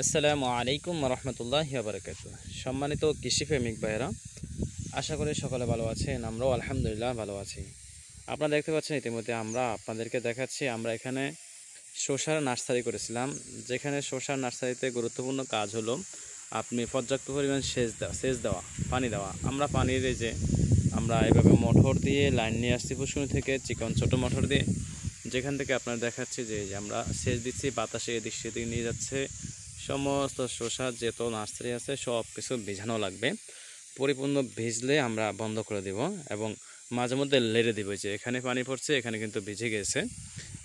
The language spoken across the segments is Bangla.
আসসালামু আলাইকুম রহমতুল্লাহি ওয়া বারাকাতুহু। সম্মানিত কৃষিপ্রেমিক ভাইয়েরা, আশা করি সকলে ভালো আছেন। আমরাও আলহামদুলিল্লাহ ভালো আছি। আপনারা দেখতে পাচ্ছেন ইতিমধ্যে আমরা আপনাদেরকে দেখাচ্ছি আমরা এখানে শসার নার্সারি করেছিলাম। যেখানে শসার নার্সারিতে গুরুত্বপূর্ণ কাজ হলো আপনি পর্যাপ্ত পরিমাণ সেচ দেওয়া, পানি দেওয়া। আমরা পানির এই যে আমরা এভাবে মোটর দিয়ে লাইন নিয়ে আসছি পুষ্কুনি থেকে, চিকন ছোট মোটর দিয়ে, যেখান থেকে আপনারা দেখাচ্ছি যে আমরা সেচ দিচ্ছি, বাতাসে এদিক সেদিক নিয়ে যাচ্ছে। সমস্ত শসা যত নার্সারি আছে সব কিছু ভিজানো লাগবে। পরিপূর্ণ ভিজলে আমরা বন্ধ করে দেব এবং মাঝে মধ্যে লেড়ে দেব যে এখানে পানি পড়ছে, এখানে কিন্তু ভিজে গেছে।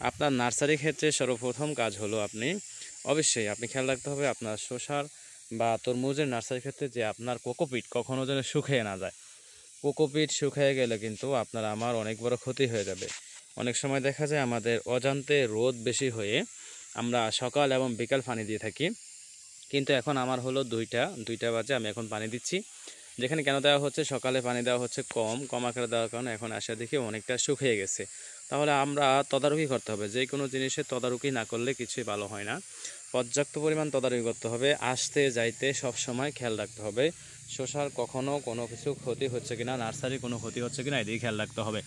আপনার নার্সারির ক্ষেত্রে সর্বপ্রথম কাজ হলো অবশ্যই আপনি খেয়াল রাখতে হবে আপনার শসার বা তরমুজের নার্সারির ক্ষেত্রে যে আপনার কোকোপিট কখনো যেন শুকিয়ে না যায়। কোকোপিট শুকিয়ে গেলে কিন্তু আপনার আমার অনেক বড় ক্ষতি হয়ে যাবে। অনেক সময় দেখা যায় আমাদের অজান্তে রোদ বেশি হয়ে আমরা সকাল এবং বিকাল পানি দিয়ে থাকি, কিন্তু এখন আমার হলো দুইটা বাজে, আমি এখন পানি দিচ্ছি। যেখানে কেন দেওয়া হচ্ছে, সকালে পানি দেওয়া হচ্ছে কম আকারে দেওয়ার কারণে এখন আসা দেখি অনেকটা শুকিয়ে গেছে। তাহলে আমরা তদারকি করতে হবে, যে কোনো জিনিসের তদারকি না করলে কিছুই ভালো হয় না। পর্যাপ্ত পরিমাণ তদারকি করতে হবে, আসতে যাইতে সব সময় খেয়াল রাখতে হবে শসার কখনো কোনো কিছু ক্ষতি হচ্ছে কিনা, নার্সারির কোনো ক্ষতি হচ্ছে কিনা, এদিকে খেয়াল রাখতে হবে।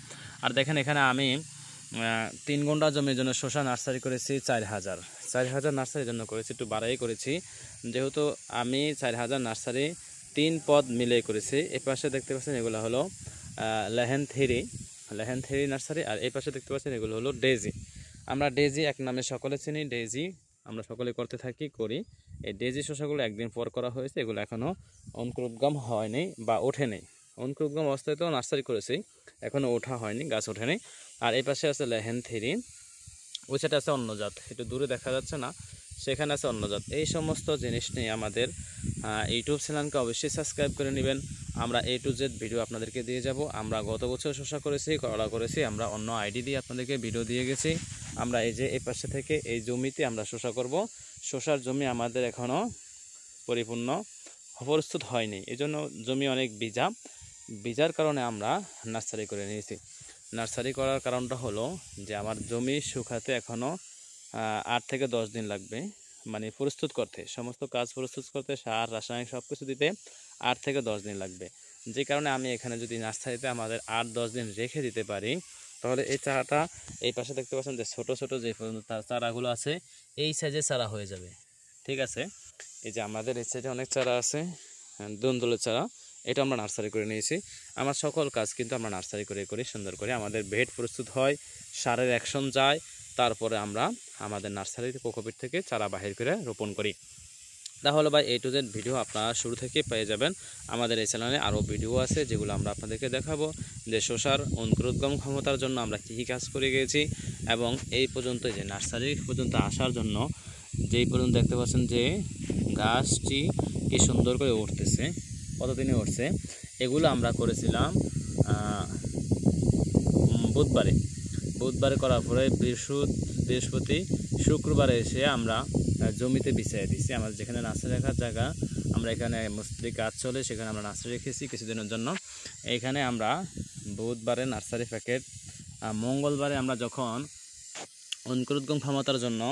আর দেখেন এখানে আমি 3 ঘন্টা জমির জন্য শসা নার্সারি করেছি 4,000 নার্সারির জন্য করেছি, একটু বাড়াই করেছি যেহেতু আমি 4,000 নার্সারি 3 পদ মিলে করেছি। এই পাশে দেখতে পাচ্ছেন এগুলো হলো লেহেন থেরি নার্সারি, আর এই পাশে দেখতে পাচ্ছেন এগুলো হলো ডেজি। আমরা ডেজি এক নামে সকলে চিনি, ডেজি আমরা সকলে করতে থাকি করি। এই ডেজি শসাগুলো একদিন পর করা হয়েছে, এগুলো এখনও অঙ্কুরোদ্গম হয়নি বা ওঠেনি। অঙ্কুরোদ্গম অবস্থায় তো নার্সারি করেছি, এখনও ওঠা হয়নি, গাছ ওঠেনি। আর এই পাশে আছে লেহেন থেরি, ওই সাইডে আছে অন্য জাত, একটু দূরে দেখা যাচ্ছে না, সেখানে আছে অন্য জাত। এই সমস্ত জিনিস নিয়ে আমাদের ইউটিউব চ্যানেলকে অবশ্যই সাবস্ক্রাইব করে নেবেন। আমরা A to Z ভিডিও আপনাদেরকে দিয়ে যাব। আমরা গত বছর শসা করেছি, করলা করেছি, আমরা অন্য আইডি দিয়ে আপনাদেরকে ভিডিও দিয়ে গেছি। আমরা এই যে এই পাশে থেকে এই জমিতে আমরা শসা করব। শসার জমি আমাদের এখনও পরিপূর্ণ প্রস্তুত হয়নি, এই জন্য জমি অনেক ভিজার কারণে আমরা নার্সারি করে নিয়েছি। নার্সারি করার কারণটা হলো যে আমার জমি শুকাতে এখনও 8 থেকে 10 দিন লাগবে, মানে প্রস্তুত করতে, সমস্ত কাজ প্রস্তুত করতে, সার রাসায়নিক সব কিছু দিতে 8 থেকে 10 দিন লাগবে। যে কারণে আমি এখানে যদি নার্সারিতে আমাদের 8-10 দিন রেখে দিতে পারি, তাহলে এই চারাটা এই পাশে দেখতে পাচ্ছেন যে ছোট ছোট যে তার চারাগুলো আছে এই সাইজে চারা হয়ে যাবে। ঠিক আছে, এই যে আমাদের এই সাইডে অনেক চারা আছে, দুন্দুলের চারা, এটা আমরা নার্সারি করে নিয়েছি। আমার সকল কাজ কিন্তু আমরা নার্সারি করে করি, সুন্দর করে আমাদের বেড প্রস্তুত হয়, সারের অ্যাকশন যায়, তারপরে আমরা আমাদের নার্সারিতে কোকোপিট থেকে চারা বাহির করে রোপণ করি। তাহলে ভাই A to Z ভিডিও আপনারা শুরু থেকে পেয়ে যাবেন। আমাদের এই চ্যানেলে আরও ভিডিও আছে যেগুলো আমরা আপনাদেরকে দেখাবো, যে শসার অঙ্কুরোদ্গম ক্ষমতার জন্য আমরা কী কাজ করে গিয়েছি, এবং এই পর্যন্ত যে নার্সারি পর্যন্ত আসার জন্য যেই পর্যন্ত দেখতে পাচ্ছেন যে গাছটি কি সুন্দর করে উঠতেছে, কতদিনে উঠছে, এগুলো আমরা করেছিলাম বুধবারে করার পরে বৃহস্পতি শুক্রবারে এসে আমরা জমিতে বিছিয়ে দিয়েছি। আমাদের যেখানে নার্সারি রাখার জায়গা, আমরা এখানে মসজিদে কাজ চলে, সেখানে আমরা নার্সারি রেখেছি কিছুদিনের জন্য। এইখানে আমরা বুধবারে নার্সারি প্যাকেট, মঙ্গলবারে আমরা যখন অঙ্কুরোদ্গম ক্ষমতার জন্য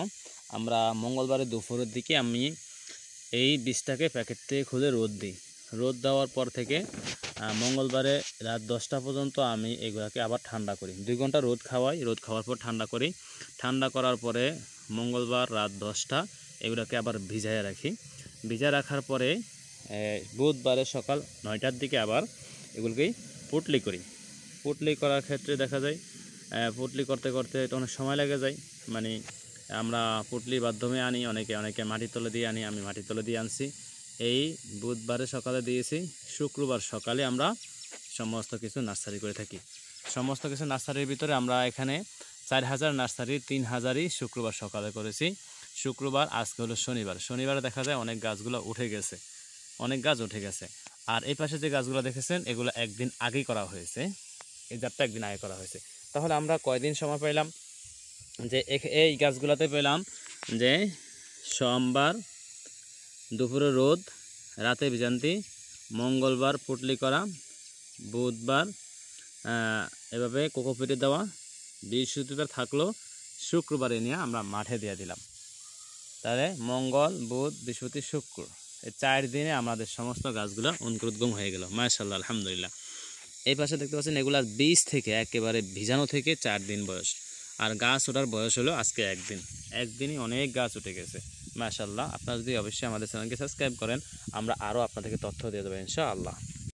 আমরা মঙ্গলবারে দুপুরের দিকে আমি এই বীজটাকে প্যাকেট থেকে খুলে রোদ দেওয়ার পর থেকে মঙ্গলবারে রাত 10টা পর্যন্ত আমি এগুলাকে আবার ঠান্ডা করি, 2 ঘন্টা রোদ খাওয়ার পর ঠান্ডা করি। ঠান্ডা করার পরে মঙ্গলবার রাত 10টা এগুলাকে আবার ভিজায় রাখি। ভিজা রাখার পরে বুধবারে সকাল 9টার দিকে আবার এগুলোকেই পুটলি করার ক্ষেত্রে দেখা যায় পুটলি করতে করতে এটা অনেক সময় লেগে যায়। মানে আমরা পুটলির মাধ্যমে আনি, অনেকে মাটির তলে দিয়ে আনি, আমি মাটির তলে দিয়ে আনছি। এই বুধবারে সকালে দিয়েছি, শুক্রবার সকালে আমরা সমস্ত কিছু নার্সারি করে থাকি। সমস্ত কিছু নার্সারির ভিতরে আমরা এখানে 4,000 নার্সারি 3,000ই শুক্রবার সকালে করেছি। শুক্রবার, আজকে হলো শনিবারে দেখা যায় অনেক গাছ উঠে গেছে। আর এই পাশে যে গাছগুলো দেখেছেন এগুলো একদিন আগেই করা হয়েছে, এই জাতটা একদিন আগে করা হয়েছে। তাহলে আমরা কয়দিন সময় পেলাম, যে এই গাছগুলোতে পেলাম যে সোমবার দুপুরে রোদ, রাতে ভিজান্তি, মঙ্গলবার পুটলি করা, বুধবার এভাবে কোকোপিটে দেওয়া, বৃহস্পতিবার থাকলো, শুক্রবারে নিয়ে আমরা মাঠে দিয়ে দিলাম। তাহলে মঙ্গল, বুধ, বৃহস্পতি, শুক্র, এই 4 দিনে আমাদের সমস্ত গাছগুলো অঙ্কুরোদ্গম হয়ে গেল। মাশাআল্লাহ, আলহামদুলিল্লাহ। এই পাশে দেখতে পাচ্ছেন এগুলার বীজ থেকে একেবারে ভিজানো থেকে 4 দিন বয়স, আর গাছ ওঠার বয়স হলো আজকে 1 দিন। 1 দিনই অনেক গাছ উঠে গেছে। মাশাআল্লাহ, আপনারা যদি অবশ্যই আমাদের চ্যানেলকে সাবস্ক্রাইব করেন, আমরা আরও আপনাদেরকে তথ্য দিয়ে দেবো ইনশাআল্লাহ।